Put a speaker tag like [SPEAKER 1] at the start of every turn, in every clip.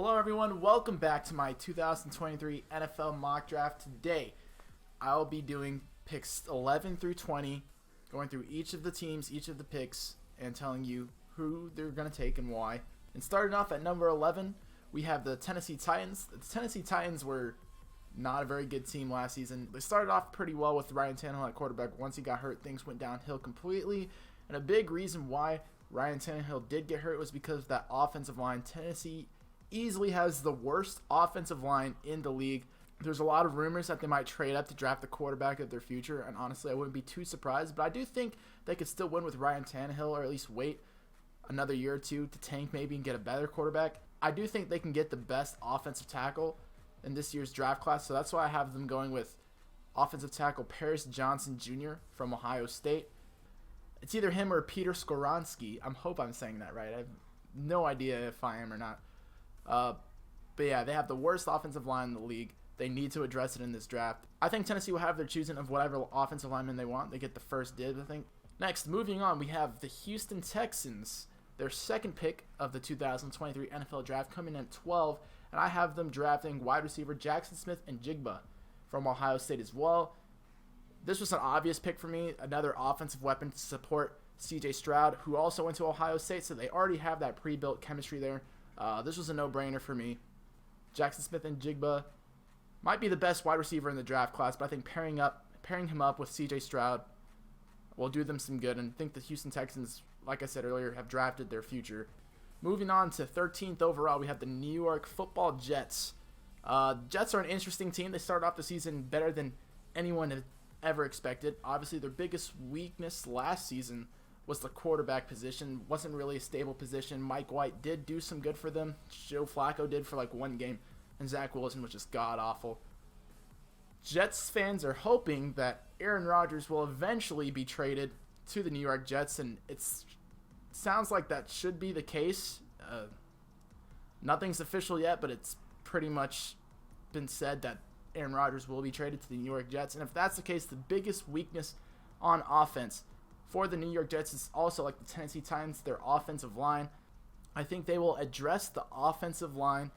[SPEAKER 1] Hello everyone, welcome back to my 2023 NFL mock draft. Today, I'll be doing picks 11 through 20, going through each of the teams, each of the picks, and telling you who they're going to take and why. And starting off at number 11, we have the Tennessee Titans. The Tennessee Titans were not a very good team last season. They started off pretty well with Ryan Tannehill at quarterback. Once he got hurt, things went downhill completely. And a big reason why Ryan Tannehill did get hurt was because of that offensive line. Tennessee easily has the worst offensive line in the league. There's a lot of rumors that they might trade up to draft the quarterback of their future, and honestly, I wouldn't be too surprised, but I do think they could still win with Ryan Tannehill, or at least wait another year or two to tank maybe and get a better quarterback. I do think they can get the best offensive tackle in this year's draft class, so that's why I have them going with offensive tackle Paris Johnson Jr. from Ohio State. It's either him or Peter Skoronski. I hope I'm saying that right. I have no idea if I am or not. But yeah, they have the worst offensive line in the league. They need to address it in this draft. I think Tennessee will have their choosing of whatever offensive lineman they want. They get the first dibs, I think. Next, moving on, we have the Houston Texans. Their second pick of the 2023 NFL draft coming in at 12, and I have them drafting wide receiver Jackson Smith and Jigba from Ohio State as well. This was an obvious pick for me, another offensive weapon to support CJ Stroud, who also went to Ohio State, so they already have that pre-built chemistry there. This was a no-brainer for me. Jackson Smith and Jigba might be the best wide receiver in the draft class, but I think pairing him up with CJ Stroud will do them some good, and I think the Houston Texans, like I said earlier, have drafted their future. Moving on to 13th overall, we have the New York Football Jets. Jets are an interesting team. They started off the season better than anyone had ever expected. Obviously, their biggest weakness last season was the quarterback position. Wasn't really a stable position. Mike White did do some good for them. Joe Flacco did for like one game. And Zach Wilson was just god-awful. Jets fans are hoping that Aaron Rodgers will eventually be traded to the New York Jets, and it sounds like that should be the case. Nothing's official yet, but it's pretty much been said that Aaron Rodgers will be traded to the New York Jets. And if that's the case, the biggest weakness on offense for the New York Jets is also, like the Tennessee Titans, their offensive line. I think they will address the offensive line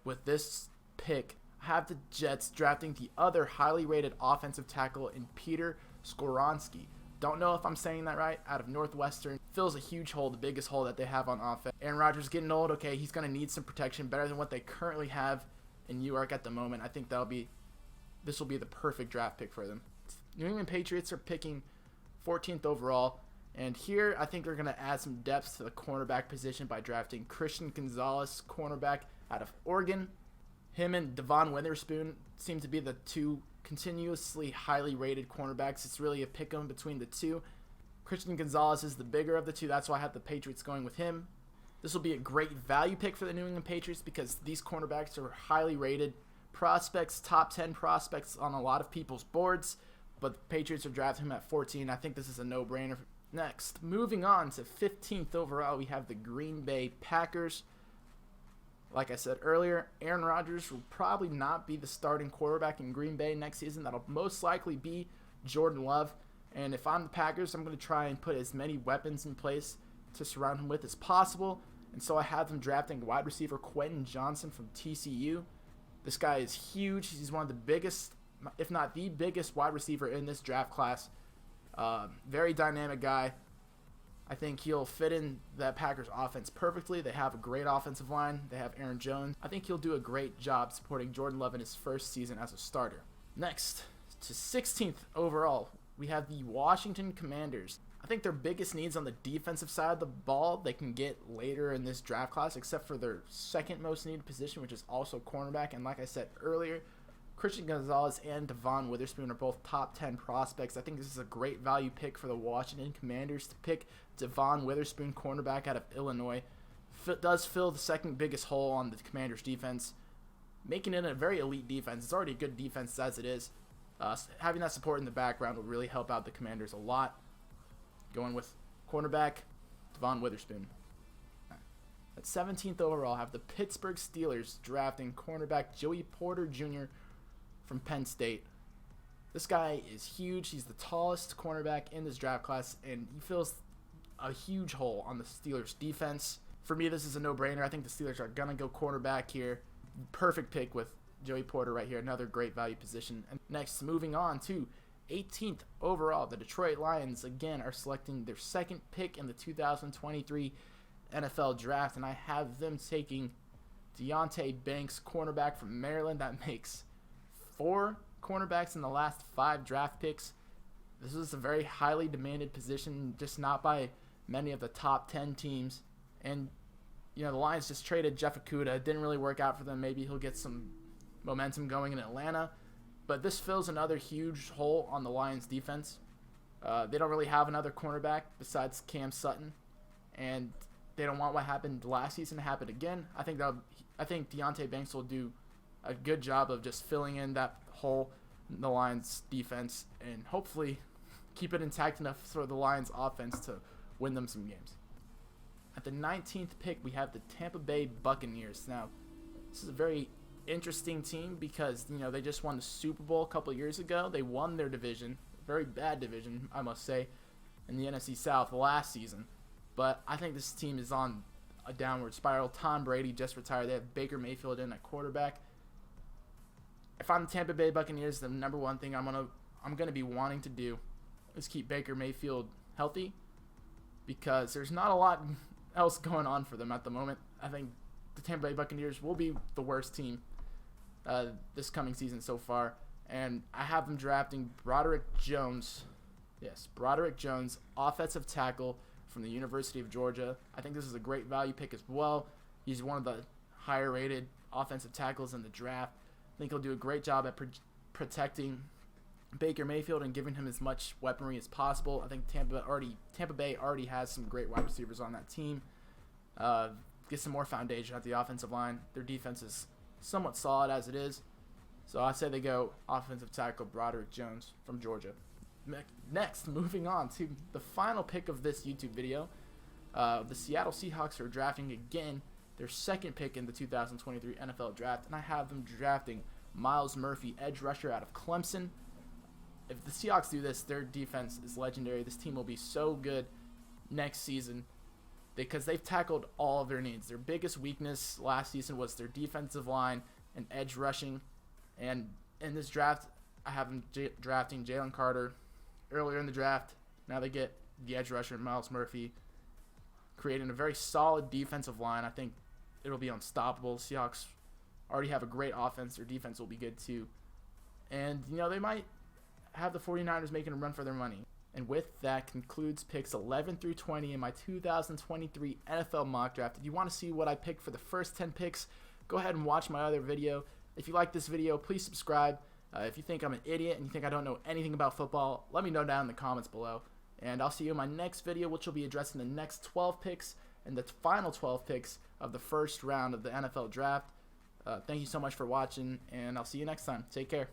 [SPEAKER 1] with this pick. I have the Jets drafting the other highly rated offensive tackle in Peter Skoronski. Don't know if I'm saying that right. Out of Northwestern. Fills a huge hole, the biggest hole that they have on offense. Aaron Rodgers getting old. Okay, he's going to need some protection, better than what they currently have in New York at the moment. I think this will be the perfect draft pick for them. New England Patriots are picking 14th overall, and here I think they're going to add some depth to the cornerback position by drafting Christian Gonzalez, cornerback out of Oregon. Him and Devon Witherspoon seem to be the two continuously highly rated cornerbacks. It's really a pick-em between the two. Christian Gonzalez is the bigger of the two. That's why I have the Patriots going with him. This will be a great value pick for the New England Patriots because these cornerbacks are highly rated prospects, top 10 prospects on a lot of people's boards. But the Patriots have drafted him at 14. I think this is a no-brainer. Next, moving on to 15th overall, we have the Green Bay Packers. Like I said earlier, Aaron Rodgers will probably not be the starting quarterback in Green Bay next season. That'll most likely be Jordan Love. And if I'm the Packers, I'm going to try and put as many weapons in place to surround him with as possible. And so I have them drafting wide receiver Quentin Johnson from TCU. This guy is huge. He's one of the biggest, if not the biggest wide receiver in this draft class. Very dynamic guy. I think he'll fit in that Packers offense perfectly. They have a great offensive line. They have Aaron Jones. I think he'll do a great job supporting Jordan Love in his first season as a starter. Next, to 16th overall, we have the Washington Commanders. I think their biggest needs on the defensive side of the ball they can get later in this draft class, except for their second most needed position, which is also cornerback. And like I said earlier, Christian Gonzalez and Devon Witherspoon are both top 10 prospects. I think this is a great value pick for the Washington Commanders to pick Devon Witherspoon, cornerback out of Illinois. Does fill the second biggest hole on the Commanders' defense, making it a very elite defense. It's already a good defense as it is. Having that support in the background will really help out the Commanders a lot. Going with cornerback Devon Witherspoon. At 17th overall, I have the Pittsburgh Steelers drafting cornerback Joey Porter Jr. from Penn State. This guy is huge. He's the tallest cornerback in this draft class, and he fills a huge hole on the Steelers' defense. For me, this is a no-brainer. I think the Steelers are going to go cornerback here. Perfect pick with Joey Porter right here. Another great value position. And next, moving on to 18th overall, the Detroit Lions, again, are selecting their second pick in the 2023 NFL Draft. And I have them taking Deonte Banks, cornerback from Maryland. That makes 4 cornerbacks in the last 5 draft picks. This is a very highly demanded position, just not by many of the top 10 teams. And, you know, the Lions just traded Jeff Okudah. It didn't really work out for them. Maybe he'll get some momentum going in Atlanta. But this fills another huge hole on the Lions' defense. They don't really have another cornerback besides Cam Sutton. And they don't want what happened last season to happen again. I think Deonte Banks will do a good job of just filling in that hole in the Lions' defense and hopefully keep it intact enough for the Lions' offense to win them some games. At the 19th pick, we have the Tampa Bay Buccaneers. Now, this is a very interesting team because, you know, they just won the Super Bowl a couple years ago. They won their division, very bad division, I must say, in the NFC South last season. But I think this team is on a downward spiral. Tom Brady just retired. They have Baker Mayfield in at quarterback. If I'm the Tampa Bay Buccaneers, the number one thing I'm gonna be wanting to do is keep Baker Mayfield healthy, because there's not a lot else going on for them at the moment. I think the Tampa Bay Buccaneers will be the worst team this coming season so far, and I have them drafting Broderick Jones. Yes, Broderick Jones, offensive tackle from the University of Georgia. I think this is a great value pick as well. He's one of the higher rated offensive tackles in the draft. I think he'll do a great job at protecting Baker Mayfield and giving him as much weaponry as possible. I think Tampa Bay already has some great wide receivers on that team. Get some more foundation at the offensive line. Their defense is somewhat solid as it is. So I say they go offensive tackle Broderick Jones from Georgia. Next, moving on to the final pick of this YouTube video. The Seattle Seahawks are drafting again their second pick in the 2023 NFL Draft, and I have them drafting Myles Murphy, edge rusher out of Clemson. If the Seahawks do this, their defense is legendary. This team will be so good next season because they've tackled all of their needs. Their biggest weakness last season was their defensive line and edge rushing. And in this draft, I have them drafting Jalen Carter earlier in the draft. Now they get the edge rusher, Myles Murphy, creating a very solid defensive line. I think it'll be unstoppable. Seahawks already have a great offense. Their defense will be good too. And, you know, they might have the 49ers making a run for their money. And with that concludes picks 11 through 20 in my 2023 NFL mock draft. If you want to see what I picked for the first 10 picks, go ahead and watch my other video. If you like this video, please subscribe. If you think I'm an idiot and you think I don't know anything about football, let me know down in the comments below. And I'll see you in my next video, which will be addressing the next 12 picks and the final 12 picks of the first round of the NFL Draft. Thank you so much for watching, and I'll see you next time. Take care.